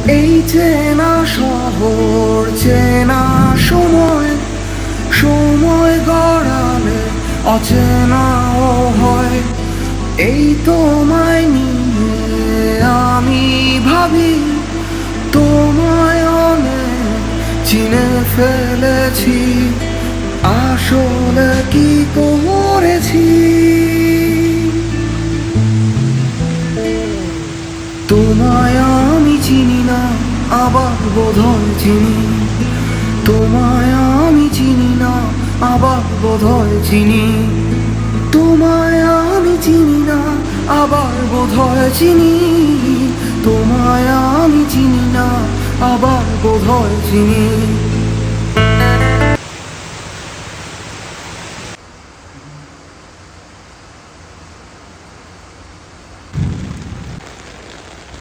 এই চেনা শহর, চেনা সময়, সময় গড়ালে অচেনাও হয়। এই তোমায় নিয়ে আমি ভাবি, তোমায় অনেক চিনে ফেলেছি, আসলে কি করেছি। তোমায় আমি চিনি না, আবার বোধহয় চিনি। তোমায় আমি চিনি না, আবার বোধহয় চিনি। তোমায় আমি চিনি না, আবার বোধহয় চিনি। তোমায় আমি চিনি না, আবার বোধহয় চিনি।